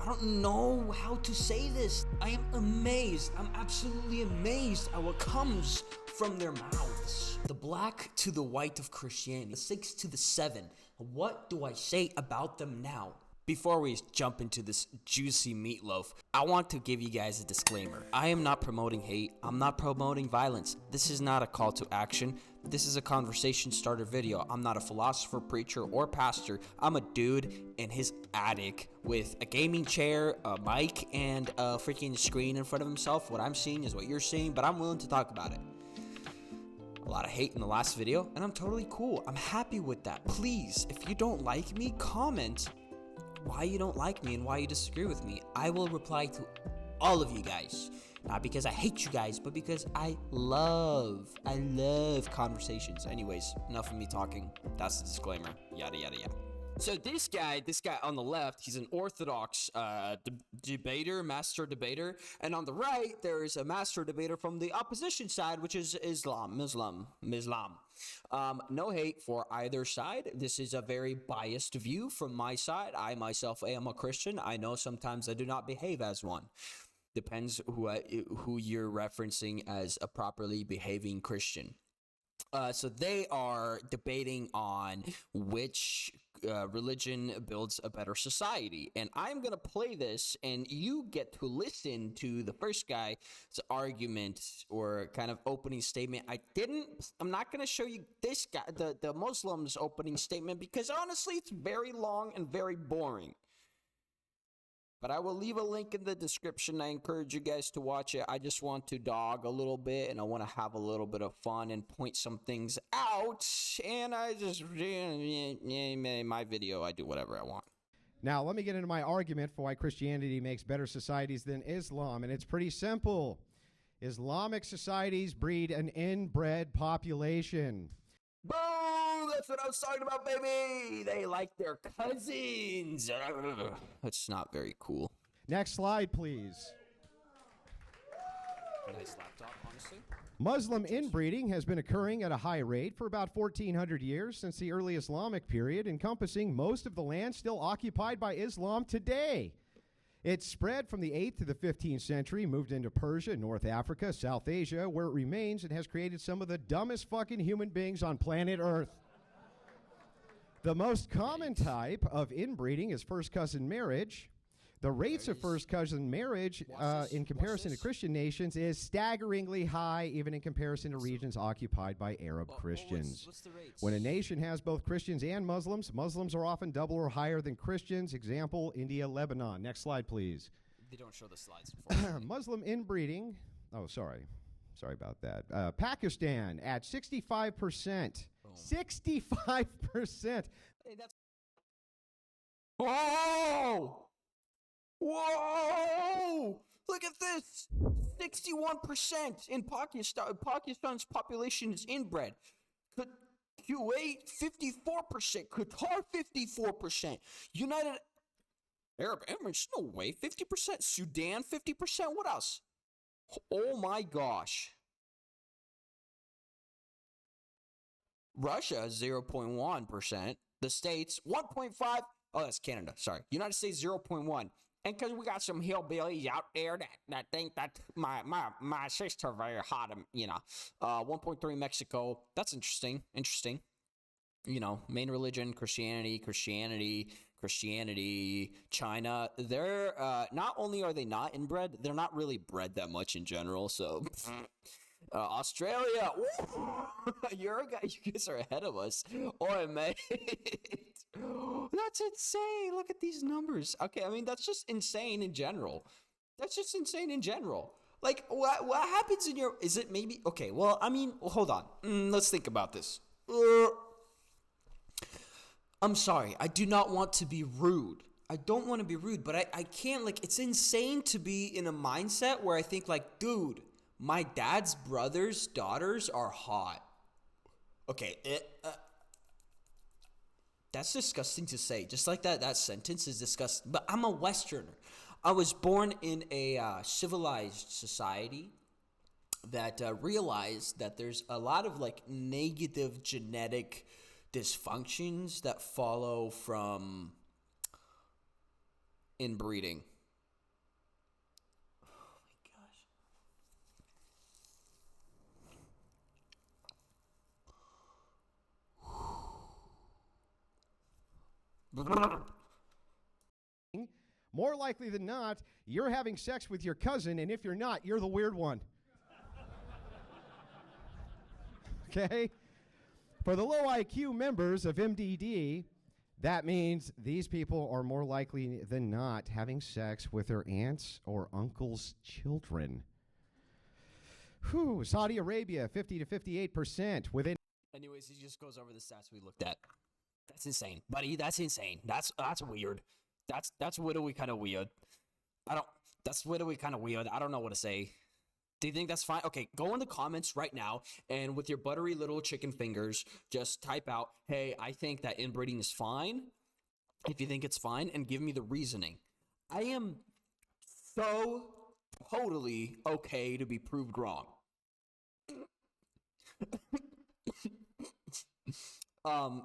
I don't know how to say this. I am amazed. I'm absolutely amazed at what comes from their mouths. The black to the white of Christianity, the 6 to the 7. What do I say about them now? Before we jump into this juicy meatloaf, I want to give you guys a disclaimer. I am not promoting hate. I'm not promoting violence. This is not a call to action. This is a conversation starter video. I'm not a philosopher, preacher, or pastor. I'm a dude in his attic with a gaming chair, a mic, and a freaking screen in front of himself. What I'm seeing is what you're seeing, but I'm willing to talk about it. A lot of hate in the last video, and I'm totally cool. I'm happy with that. Please, if you don't like me, comment why you don't like me and why you disagree with me. I will reply to all of you guys. Not because I hate you guys, but because I love conversations. Anyways, enough of me talking. That's the disclaimer. Yada, yada, yada. So this guy on the left, he's an orthodox debater, master debater. And on the right, there is a master debater from the opposition side, which is Islam. No hate for either side. This is a very biased view from my side. I myself am a Christian. I know sometimes I do not behave as one. Depends who you're referencing as a properly behaving Christian. So they are debating on which religion builds a better society. And I'm going to play this, and you get to listen to the first guy's argument or kind of opening statement. I'm not going to show you this guy, the Muslim's opening statement, because honestly, it's very long and very boring. But I will leave a link in the description. I encourage you guys to watch it. I just want to dog a little bit, and I want to have a little bit of fun and point some things out. And I just, my video, I do whatever I want. Now, let me get into my argument for why Christianity makes better societies than Islam, and it's pretty simple. Islamic societies breed an inbred population. Boom! That's what I was talking about, baby! They like their cousins. That's not very cool. Next slide, please. Nice laptop, honestly. Muslim inbreeding has been occurring at a high rate for about 1,400 years since the early Islamic period, encompassing most of the land still occupied by Islam today. It spread from the 8th to the 15th century, moved into Persia, North Africa, South Asia, where it remains and has created some of the dumbest fucking human beings on planet Earth. The most common type of inbreeding is first cousin marriage. The rates of first cousin marriage in comparison to Christian nations is staggeringly high, even in comparison to regions occupied by Arab Christians. What's the rates? When a nation has both Christians and Muslims, Muslims are often double or higher than Christians. Example, India, Lebanon. Next slide, please. They don't show the slides. Unfortunately. Muslim inbreeding. Oh, sorry. Sorry about that. Pakistan at 65%. Boom. 65%. Hey, that's... Whoa! Whoa! Look at this! 61% in Pakistan. Pakistan's population is inbred. Kuwait, 54%. Qatar, 54%. United Arab Emirates, no way, 50%. Sudan, 50%. What else? Oh my gosh. Russia, 0.1%. The States, 1.5%. Oh, that's Canada. Sorry. United States, 0.1%. And because we got some hillbillies out there that think that my sister very hot, 1.3 Mexico. That's interesting. You know, main religion, Christianity, China. They're, not only are they not inbred, they're not really bred that much in general, so... Australia, you guys are ahead of us. Oh, mate. That's insane. Look at these numbers. Okay, I mean, that's just insane in general. Like, what happens in your... Is it maybe... Okay, well, I mean, hold on. Let's think about this. I'm sorry. I do not want to be rude. I don't want to be rude, but I can't, like, it's insane to be in a mindset where I think, like, dude... My dad's brother's daughters are hot. Okay, that's disgusting to say. Just like that sentence is disgusting. But I'm a Westerner. I was born in a civilized society that realized that there's a lot of like negative genetic dysfunctions that follow from inbreeding. more likely than not, you're having sex with your cousin, and if you're not, you're the weird one. Okay? For the low IQ members of MDD, that means these people are more likely than not having sex with their aunts or uncles' children. Whew, Saudi Arabia, 50 to 58% within. Anyways, he just goes over the stats we looked at. That's insane, buddy. That's insane. That's weird. That's widowy kind of weird. That's widowy kind of weird. I don't know what to say. Do you think that's fine? Okay, go in the comments right now, and with your buttery little chicken fingers, just type out, hey, I think that inbreeding is fine, if you think it's fine, and give me the reasoning. I am so totally okay to be proved wrong. I'll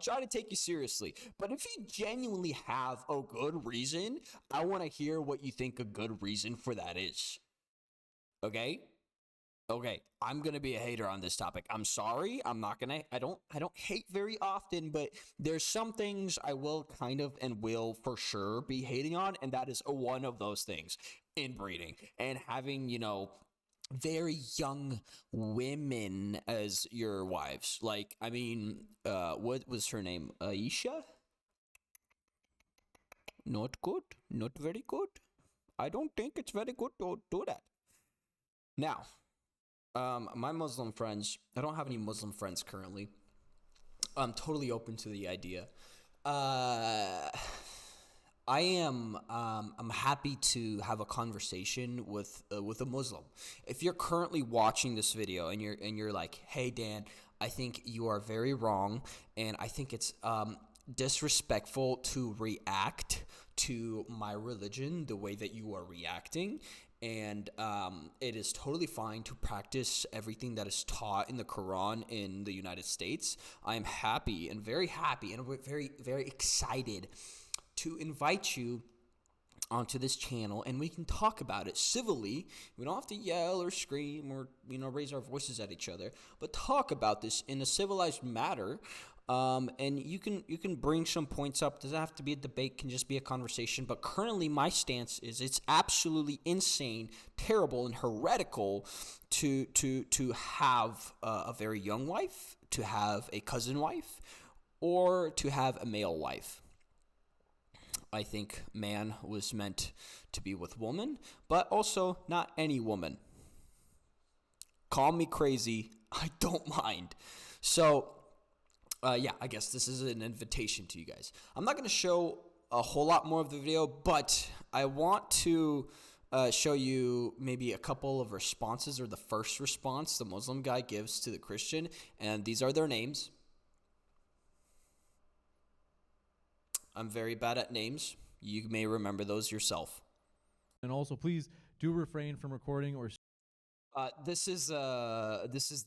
try to take you seriously, but if you genuinely have a good reason, I want to hear what you think a good reason for that is. Okay, I'm gonna be a hater on this topic. I'm sorry. I don't hate very often, but there's some things I will kind of and will for sure be hating on, and that is one of those things: inbreeding and having, very young women as your wives. Like, I mean, what was her name? Aisha? Not good. Not very good. I don't think it's very good to do that. Now, my Muslim friends, I don't have any Muslim friends currently. I'm totally open to the idea. I'm happy to have a conversation with a Muslim. If you're currently watching this video and you're like, hey Dan, I think you are very wrong, and I think it's disrespectful to react to my religion the way that you are reacting. And it is totally fine to practice everything that is taught in the Quran in the United States. I am happy and very very, very excited to invite you onto this channel, and we can talk about it civilly. We don't have to yell or scream or raise our voices at each other, but talk about this in a civilized manner. And you can bring some points up. Doesn't have to be a debate, can just be a conversation. But currently my stance is it's absolutely insane, terrible, and heretical to have a very young wife, to have a cousin wife, or to have a male wife. I think man was meant to be with woman, but also not any woman. Call me crazy, I don't mind. So yeah, I guess this is an invitation to you guys. I'm not going to show a whole lot more of the video, but I want to show you maybe a couple of responses, or the first response the Muslim guy gives to the Christian, and these are their names. I'm very bad at names. You may remember those yourself. And also, please do refrain from recording or. This is this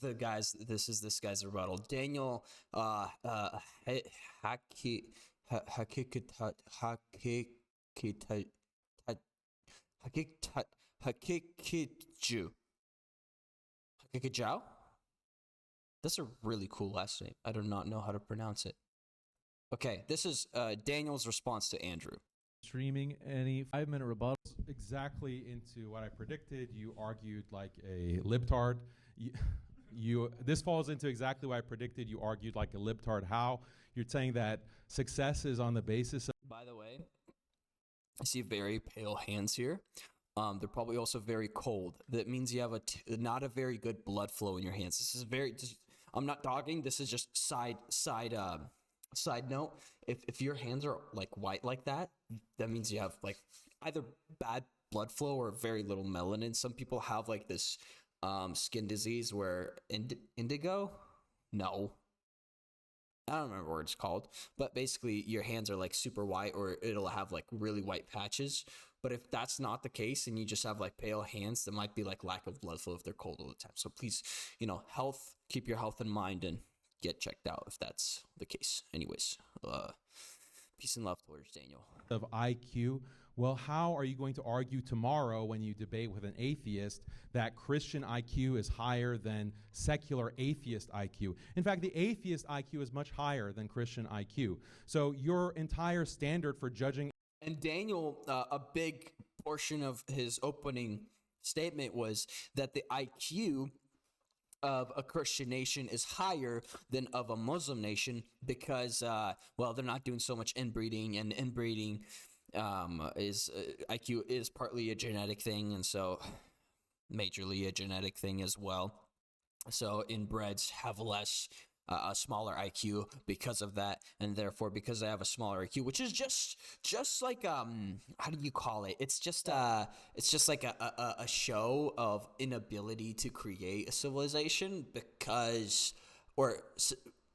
guy's rebuttal. Daniel Hakikijau. That's a really cool last name. I do not know how to pronounce it. Okay, this is Daniel's response to Andrew. Streaming any 5-minute rebuttal. Exactly into what I predicted. You argued like a libtard. This falls into exactly what I predicted. You argued like a libtard. How? You're saying that success is on the basis of. By the way, I see very pale hands here. They're probably also very cold. That means you have not a very good blood flow in your hands. This is I'm not dogging. This is just side note. If your hands are like white like that, that means you have like either bad blood flow or very little melanin. Some people have like this skin disease where indigo? No. I don't remember what it's called, but basically your hands are like super white, or it'll have like really white patches. But if that's not the case and you just have like pale hands, that might be like lack of blood flow if they're cold all the time. So please, keep your health in mind and get checked out if that's the case. Anyways, peace and love towards Daniel. Of IQ. Well, how are you going to argue tomorrow when you debate with an atheist that Christian IQ is higher than secular atheist IQ? In fact, the atheist IQ is much higher than Christian IQ. So your entire standard for judging. And Daniel, a big portion of his opening statement was that the IQ of a Christian nation is higher than of a Muslim nation because, well, they're not doing so much inbreeding, and inbreeding is IQ is partly a genetic thing, and so majorly a genetic thing as well. So inbreds have less a smaller IQ because of that, and therefore because they have a smaller IQ, which is just like how do you call it? It's just like a show of inability to create a civilization because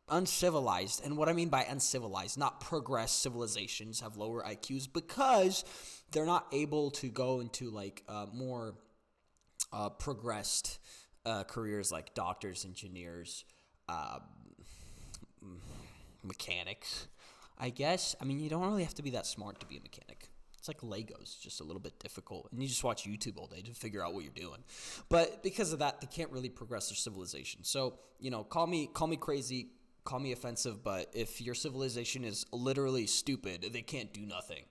uncivilized. And what I mean by uncivilized, not progressed civilizations have lower IQs because they're not able to go into like more progressed careers like doctors, engineers, mechanics, I guess. I mean, you don't really have to be that smart to be a mechanic. It's like Legos, just a little bit difficult. And you just watch YouTube all day to figure out what you're doing. But because of that, they can't really progress their civilization. So, call me crazy, call me offensive, but if your civilization is literally stupid, they can't do nothing.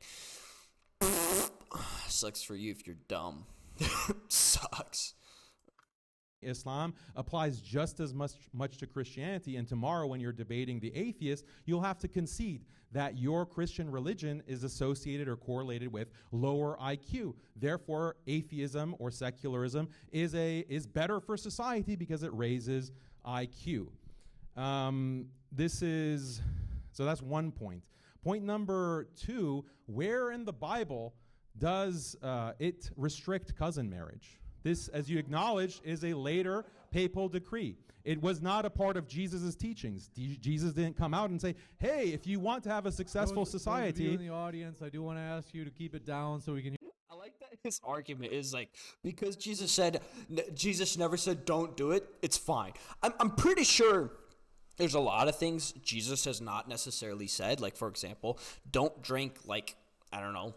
Sucks for you if you're dumb. Sucks. Islam applies just as much to Christianity, and tomorrow when you're debating the atheist, you'll have to concede that your Christian religion is associated or correlated with lower IQ. Therefore, atheism or secularism is better for society because it raises IQ. So that's one point. Point number 2, where in the Bible does it restrict cousin marriage? This, as you acknowledged, is a later papal decree. It was not a part of Jesus' teachings. Jesus didn't come out and say, hey, if you want to have a successful society. Those of you in the audience, I do want to ask you to keep it down so we can. I like that his argument is like, because Jesus never said don't do it, it's fine. I'm pretty sure there's a lot of things Jesus has not necessarily said. Like, for example, don't drink, like, I don't know,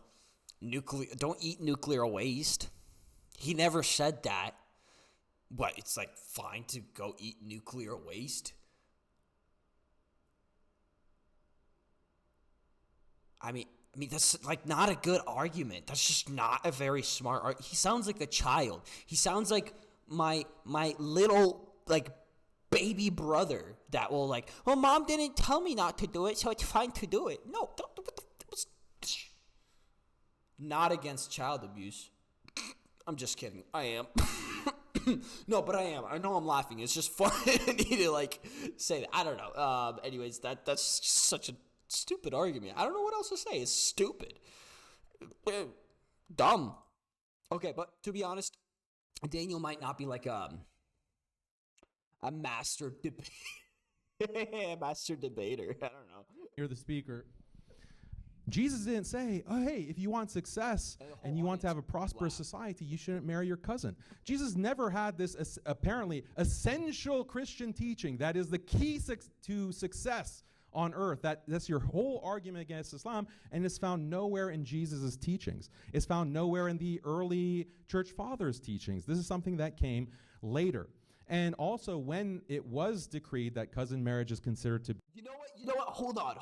don't eat nuclear waste. He never said that. But it's like fine to go eat nuclear waste? I mean that's like not a good argument. That's just not a very smart argument. He sounds like a child. He sounds like my little like baby brother that will like, well, mom didn't tell me not to do it, so it's fine to do it. No, don't. Not against child abuse. I'm just kidding. I am. No, but I am. I know I'm laughing. It's just funny to like say that. I don't know. Anyways, that's such a stupid argument. I don't know what else to say. It's stupid. Dumb. Okay, but to be honest, Daniel might not be like a master master debater. I don't know. You're the speaker. Jesus didn't say, oh, hey, if you want success and you want to have a prosperous society, you shouldn't marry your cousin. Jesus never had this apparently essential Christian teaching that is the key to success on earth. That's your whole argument against Islam, and it's found nowhere in Jesus' teachings. It's found nowhere in the early church fathers' teachings. This is something that came later. And also, when it was decreed that cousin marriage is considered to be... You know what? Hold on.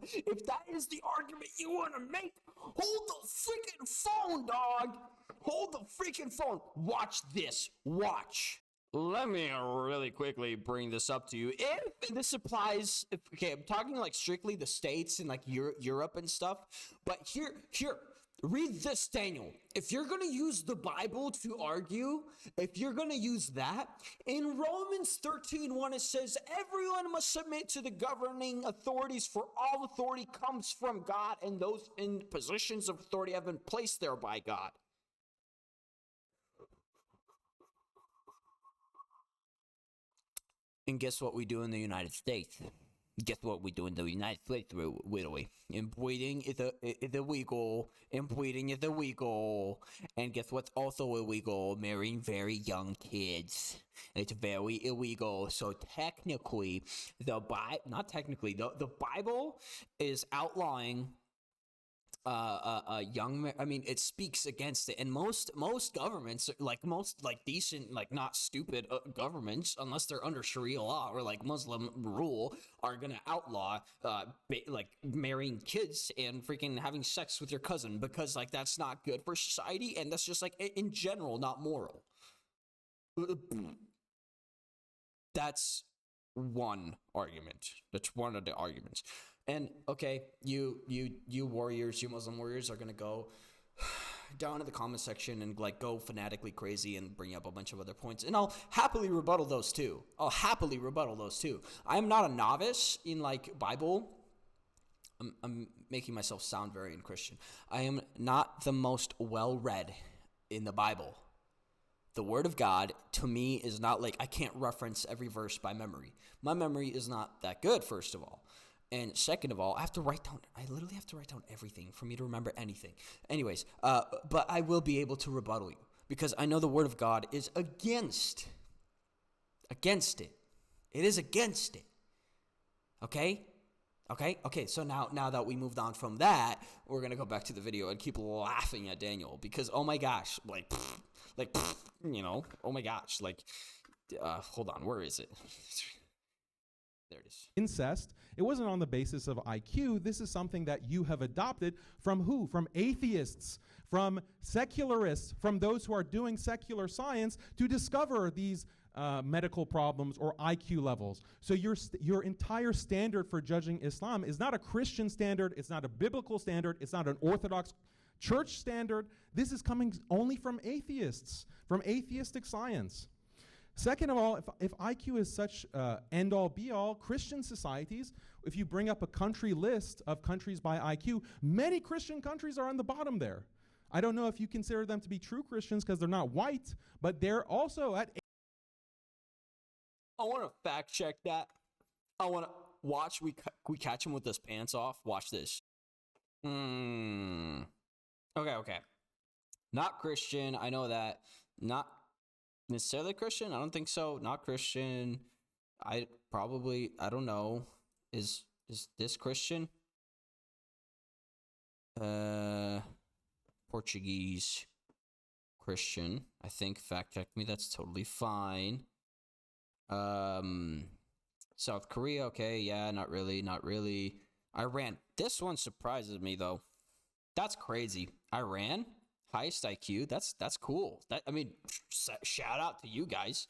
If that is the argument you want to make, hold the freaking phone, dog. Hold the freaking phone. Watch this. Watch. Let me really quickly bring this up to you. If this applies, okay, I'm talking like strictly the States and like Europe and stuff, but here, read this, Daniel. If you're going to use the Bible to argue, if you're going to use that, in Romans 13:1 it says, everyone must submit to the governing authorities, for all authority comes from God, and those in positions of authority have been placed there by God. And guess what we do in the United States? Guess what we do in the United States, we? Inbreeding is illegal. Inbreeding is illegal. And guess what's also illegal? Marrying very young kids. It's very illegal. So technically, the Bible is outlawing I mean, it speaks against it, and most governments, most decent, not stupid governments, unless they're under Sharia law or Muslim rule, are gonna outlaw marrying kids and freaking having sex with your cousin, because that's not good for society, and that's just in general not moral. That's one argument. That's one of the arguments. And okay, you warriors, you Muslim warriors are gonna go down in the comment section and go fanatically crazy and bring up a bunch of other points, and I'll happily rebuttal those too. I am not a novice in Bible. I'm making myself sound very unchristian. I am not the most well-read in the Bible. The Word of God, to me, is not I can't reference every verse by memory. My memory is not that good, first of all. And second of all, I literally have to write down everything for me to remember anything. Anyways, but I will be able to rebuttal you, because I know the Word of God is against it. It is against it. Okay? So now that we moved on from that, we're going to go back to the video and keep laughing at Daniel, because, oh my gosh, oh my gosh, hold on, where is it? There it is. Incest, it wasn't on the basis of IQ. This is something that you have adopted from who? From atheists, from secularists, from those who are doing secular science to discover these medical problems or IQ levels. So your entire standard for judging Islam is not a Christian standard, it's not a biblical standard, it's not an Orthodox church standard. This is coming only from atheists, from atheistic science. Second of all, if IQ is such end-all, be-all, Christian societies, if you bring up a country list of countries by IQ, many Christian countries are on the bottom there. I don't know if you consider them to be true Christians because they're not white, but they're also at... I want to fact check that. I want to watch. We catch him with his pants off. Watch this. Okay. Not Christian. I know that. Not necessarily Christian. I don't think so. Not Christian. I don't know. Is this Christian? Portuguese Christian. I think. Fact check me. That's totally fine. South Korea. Okay. Yeah. Not really. Iran. This one surprises me though. That's crazy. Iran, highest IQ. That's cool. Shout out to you guys.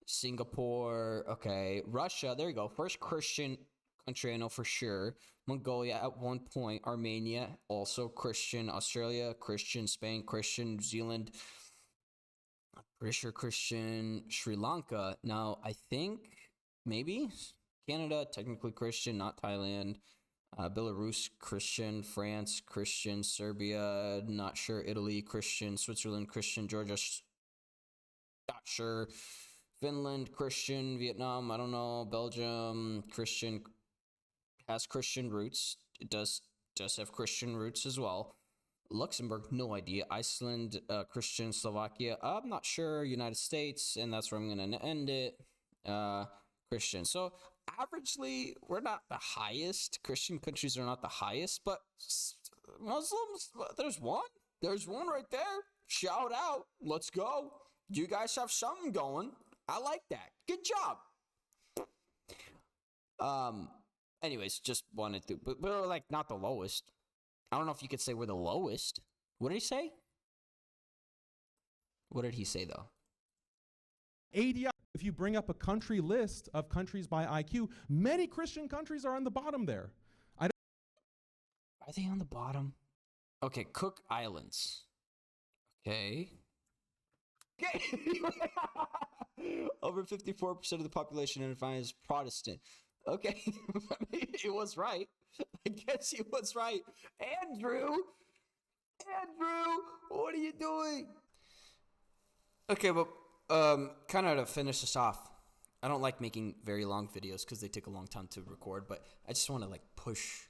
Singapore. Okay. Russia. There you go. First Christian country I know for sure. Mongolia at one point. Armenia, also Christian. Australia, Christian. Spain, Christian. New Zealand, pretty sure Christian. Sri Lanka. Now, I think maybe Canada, technically Christian, not Thailand. Belarus, Christian. France, Christian. Serbia, not sure. Italy, Christian. Switzerland, Christian. Georgia, not sure. Finland, Christian. Vietnam, I don't know. Belgium, Christian. Has Christian roots. It does have Christian roots as well. Luxembourg, no idea. Iceland, Christian. Slovakia, I'm not sure. United States, and that's where I'm going to end it. Christian. So averagely, we're not the highest. Christian countries are not the highest, but Muslims, there's one right there. Shout out. Let's go. You guys have something going. I like that. Good job. Anyways, just wanted to, but we're not the lowest. I don't know if you could say we're the lowest. What did he say? What did he say though? ADI, if you bring up a country list of countries by IQ, many Christian countries are on the bottom there. Are they on the bottom? Okay, Cook Islands. Okay. Over 54% of the population identifies as Protestant. Okay, it was right. I guess he was right. Andrew, what are you doing? Okay, but kind of to finish this off, I don't like making very long videos because they take a long time to record, but I just want to push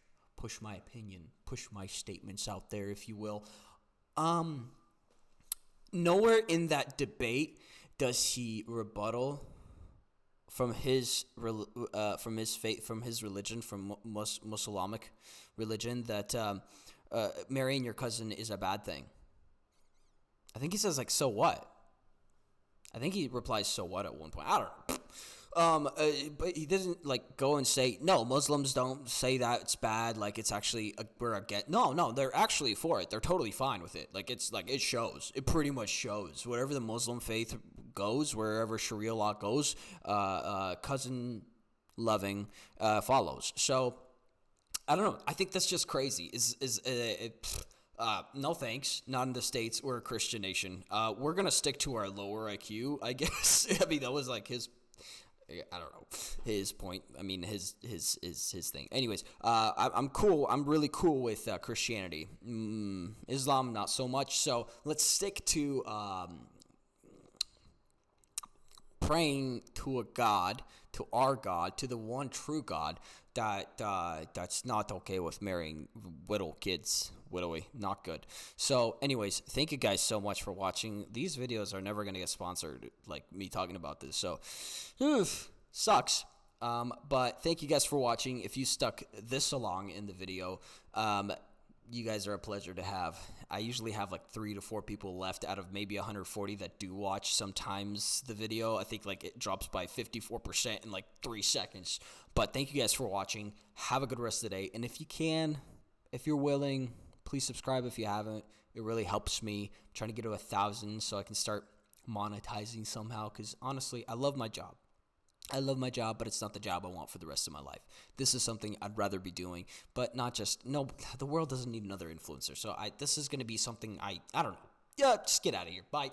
my opinion, push my statements out there, if you will. Nowhere in that debate does he rebuttal from his faith, from his religion, from Muslimic religion, that marrying your cousin is a bad thing. I think he says, like, so what? I think he replies, so what, at one point. I don't know. But he doesn't, like, go and say, no, Muslims don't say that it's bad. Like, it's actually, we're against. No, they're actually for it. They're totally fine with it. Like, it's, like, it shows. It pretty much shows. Whatever the Muslim faith goes, wherever Sharia law goes, cousin loving follows. So, I don't know. I think that's just crazy. No thanks. Not in the States. We're a Christian nation. We're going to stick to our lower IQ, I guess. I mean, that was like his, I don't know, his point. I mean, his thing. Anyways, I'm cool. I'm really cool with Christianity. Islam, not so much. So let's stick to praying to a God, to our God, to the one true God that's not okay with marrying widowy kids. Widowy, not good. So anyways, thank you guys so much for watching. These videos are never going to get sponsored, like me talking about this. So, sucks. But thank you guys for watching. If you stuck this along in the video, you guys are a pleasure to have. I usually have like 3 to 4 people left out of maybe 140 that do watch sometimes the video. I think like it drops by 54% in like 3 seconds. But thank you guys for watching. Have a good rest of the day. And if you can, if you're willing, please subscribe if you haven't. It really helps me. I'm trying to get to 1,000 so I can start monetizing somehow, because honestly, I love my job. I love my job, but it's not the job I want for the rest of my life. This is something I'd rather be doing, but not just, no, the world doesn't need another influencer. So this is going to be something I don't know. Yeah, just get out of here. Bye.